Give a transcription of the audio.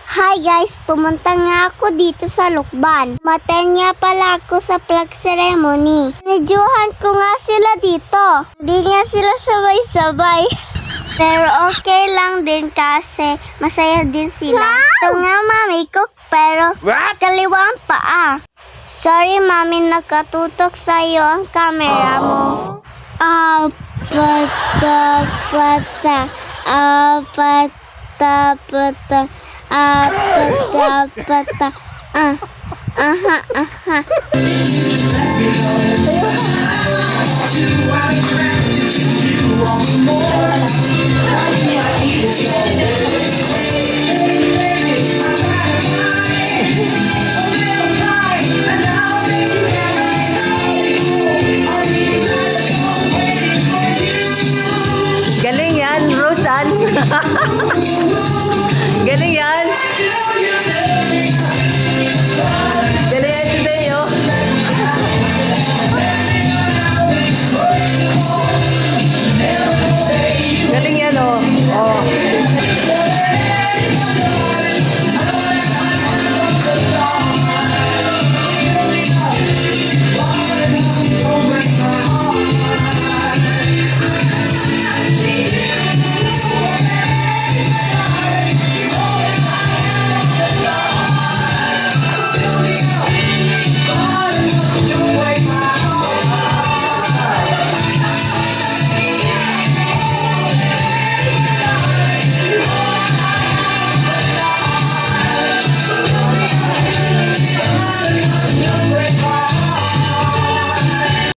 Hi guys, pumunta nga ako dito sa Lukban. Matenya pala ako sa flag ceremony. Nidyohan ko nga sila dito. Hindi nga sila sabay-sabay. Pero okay lang din kasi masaya din sila. Ito nga mami ko, pero kaliwang paa. Sorry mami, nakatutok sa'yo ang camera mo. Apata-pata, apata-pata, apata-pata, aha. Galing yan, Rosan. Galing yan. Galing yan si Deo. Galing yan, oh. Oh.